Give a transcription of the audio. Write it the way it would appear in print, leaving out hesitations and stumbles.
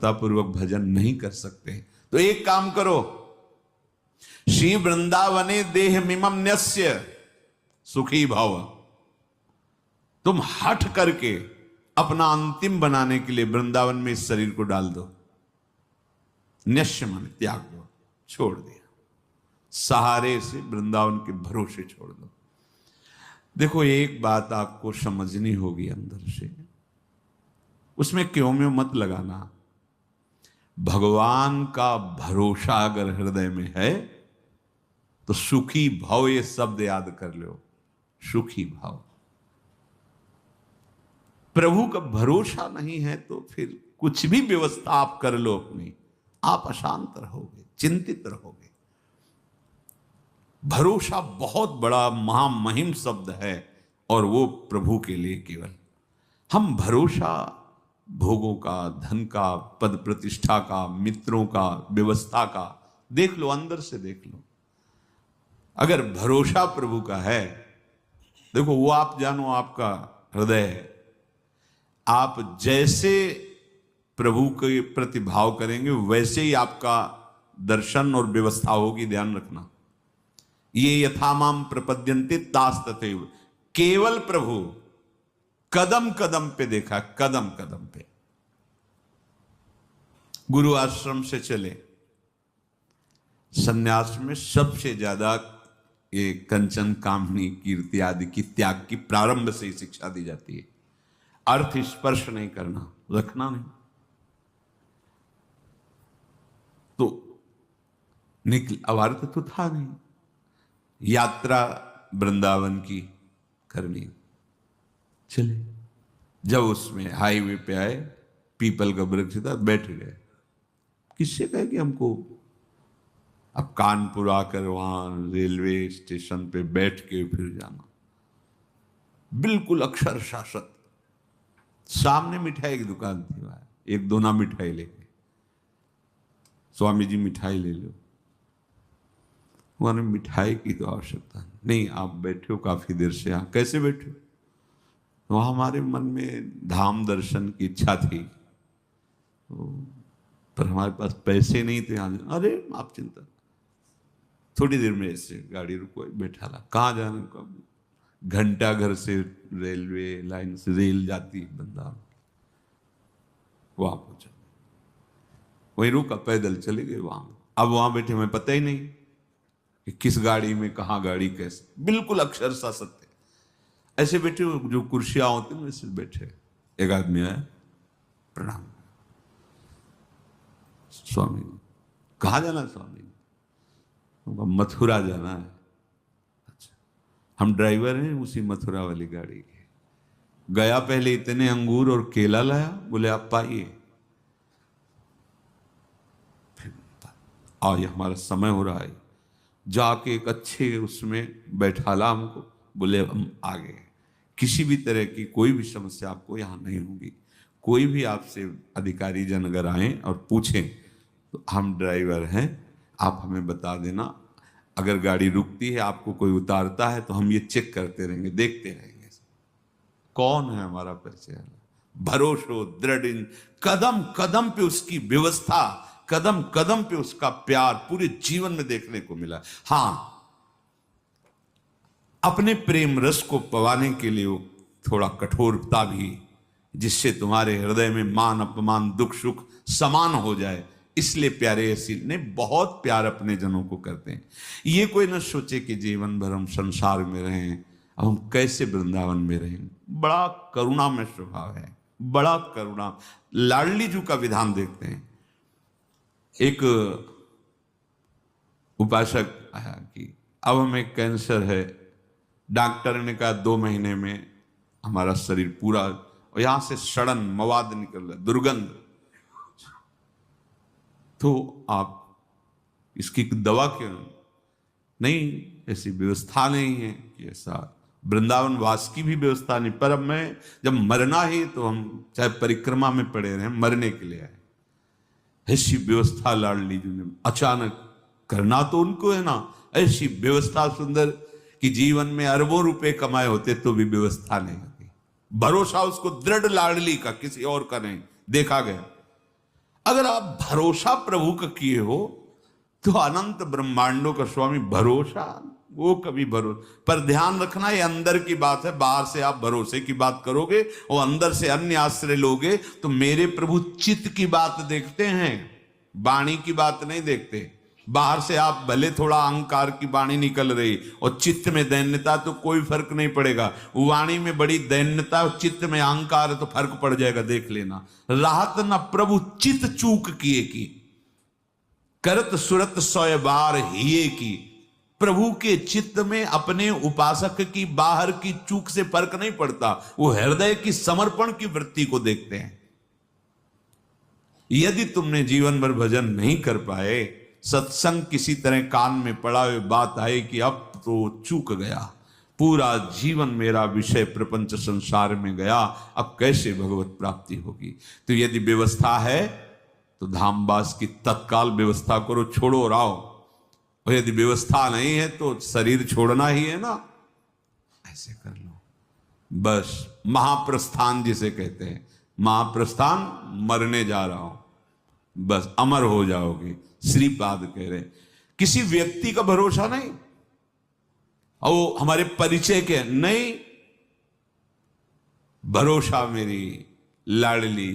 एकाग्रता पूर्वक भजन नहीं कर सकते, तो एक काम करो, श्री वृंदावने देह मिमम न्यस्य सुखी भव। तुम हठ करके अपना अंतिम बनाने के लिए वृंदावन में इस शरीर को डाल दो। न्यस्य मन त्याग दो, छोड़ दिया, सहारे से वृंदावन के भरोसे छोड़ दो। देखो एक बात आपको समझनी होगी अंदर से, उसमें क्यों में मत लगाना। भगवान का भरोसा अगर हृदय में है तो सुखी भाव, ये शब्द याद कर लो, सुखी भाव। प्रभु का भरोसा नहीं है तो फिर कुछ भी व्यवस्था आप कर लो अपनी, आप अशांत रहोगे, चिंतित रहोगे। भरोसा बहुत बड़ा महामहिम शब्द है, और वो प्रभु के लिए केवल। हम भरोसा भोगों का, धन का, पद प्रतिष्ठा का, मित्रों का, व्यवस्था का, देख लो, अंदर से देख लो। अगर भरोसा प्रभु का है, देखो वो आप जानो आपका हृदय है, आप जैसे प्रभु के प्रति भाव करेंगे वैसे ही आपका दर्शन और व्यवस्था होगी। ध्यान रखना, ये यथामाम प्रपद्यन्ते तास तथैव। केवल प्रभु कदम कदम पे देखा, कदम कदम पे। गुरु आश्रम से चले, संन्यास में सबसे ज्यादा ये कंचन, कामनी, कीर्ति आदि की त्याग की प्रारंभ से ही शिक्षा दी जाती है। अर्थ स्पर्श नहीं करना, रखना नहीं। तो निकल, अब अर्थ तो था नहीं, यात्रा वृंदावन की करनी। चले, जब उसमें हाईवे पे आए, पीपल का वृक्ष था, बैठ गए। किससे कहे कि हमको अब कानपुर आकर वहां रेलवे स्टेशन पे बैठ के फिर जाना, बिल्कुल अक्षर शासक। सामने मिठाई की दुकान थी, वहां एक दोना मिठाई लेके, स्वामी जी मिठाई ले लो। उन्होंने मिठाई की तो आवश्यकता नहीं, आप बैठे हो काफी देर से यहाँ, कैसे बैठे हो? तो हमारे मन में धाम दर्शन की इच्छा थी, पर हमारे पास पैसे नहीं थे यहाँ। अरे आप चिंता, थोड़ी देर में ऐसे गाड़ी रुको, बैठा ला। कहाँ जाने का? घंटा घर से रेलवे लाइन से रेल जाती है वृंदावन, वहां पहुंचा, वहीं रुका, पैदल चले गए वहां। अब वहां बैठे, हमें पता ही नहीं कि किस गाड़ी में, कहाँ गाड़ी, कैसे, बिल्कुल अक्षरशः सत्य। ऐसे बैठे, जो कुर्सियां होती हैं वैसे बैठे। एक आदमी आया, प्रणाम, स्वामी कहाँ जाना? स्वामी मथुरा जाना है। अच्छा, हम ड्राइवर हैं उसी मथुरा वाली गाड़ी के। गया, पहले इतने अंगूर और केला लाया, बोले आप पाइए, फिर आज हमारा समय हो रहा है। जाके एक अच्छे उसमें बैठाला हमको, बोले हम आ गए। किसी भी तरह की कोई भी समस्या आपको यहाँ नहीं होगी। कोई भी आपसे अधिकारी जन अगर आए और पूछें तो हम ड्राइवर हैं, आप हमें बता देना। अगर गाड़ी रुकती है, आपको कोई उतारता है, तो हम ये चेक करते रहेंगे, देखते रहेंगे कौन है हमारा परिचय। भरोसो दृढ़, कदम कदम पे उसकी व्यवस्था, कदम कदम पे उसका प्यार पूरे जीवन में देखने को मिला। हां, अपने प्रेम रस को पवाने के लिए थोड़ा कठोरता भी, जिससे तुम्हारे हृदय में मान अपमान, दुख सुख समान हो जाए, इसलिए प्यारे ऐसी ने बहुत प्यार अपने जनों को करते हैं। ये कोई न सोचे कि जीवन भर हम संसार में रहें, अब हम कैसे वृंदावन में रहें। बड़ा करुणा में स्वभाव है, बड़ा करुणा। लाडली जी का विधान देखते हैं। एक उपासक आया कि अब हमें कैंसर है, डॉक्टर ने कहा 2 महीने में हमारा शरीर पूरा, और यहां से सड़न मवाद निकल रहा, दुर्गंध, तो आप इसकी दवा क्यों नहीं? ऐसी व्यवस्था नहीं है कि ऐसा वृंदावन वास की भी व्यवस्था नहीं। पर अब मैं जब मरना ही, तो हम चाहे परिक्रमा में पड़े रहे, मरने के लिए आए। ऐसी व्यवस्था लाडली जी ने अचानक करना तो उनको है ना, ऐसी व्यवस्था सुंदर कि जीवन में अरबों रुपए कमाए होते तो भी व्यवस्था नहीं होती। भरोसा उसको दृढ़ लाडली का, किसी और का नहीं, देखा गया। अगर आप भरोसा प्रभु का किए हो तो अनंत ब्रह्मांडों का स्वामी भरोसा, वो कभी भरोसा। पर ध्यान रखना, ये अंदर की बात है। बाहर से आप भरोसे की बात करोगे और अंदर से अन्य आश्रय लोगे तो मेरे प्रभु चित्त की बात देखते हैं, वाणी की बात नहीं देखते। बाहर से आप भले थोड़ा अहंकार की वाणी निकल रही और चित्त में दैन्यता, तो कोई फर्क नहीं पड़ेगा। वाणी में बड़ी दैन्यता और चित्त में अहंकार है तो फर्क पड़ जाएगा, देख लेना। राहत न प्रभु चित्त चूक किए की, करत सुरत 100 बार हिये की। प्रभु के चित्त में अपने उपासक की बाहर की चूक से फर्क नहीं पड़ता, वो हृदय की समर्पण की वृत्ति को देखते हैं। यदि तुमने जीवन भर भजन नहीं कर पाए, सत्संग किसी तरह कान में पड़ा हुए बात आई कि अब तो चूक गया, पूरा जीवन मेरा विषय प्रपंच संसार में गया, अब कैसे भगवत प्राप्ति होगी। तो यदि व्यवस्था है तो धामवास की तत्काल व्यवस्था करो, छोड़ो और आओ। और यदि व्यवस्था नहीं है तो शरीर छोड़ना ही है ना, ऐसे कर लो बस। महाप्रस्थान जिसे कहते हैं, महाप्रस्थान, मरने जा रहा हूं, बस अमर हो जाओगे। श्रीपाद कह रहे किसी व्यक्ति का भरोसा नहीं, और हमारे परिचय के नहीं, भरोसा मेरी लाडली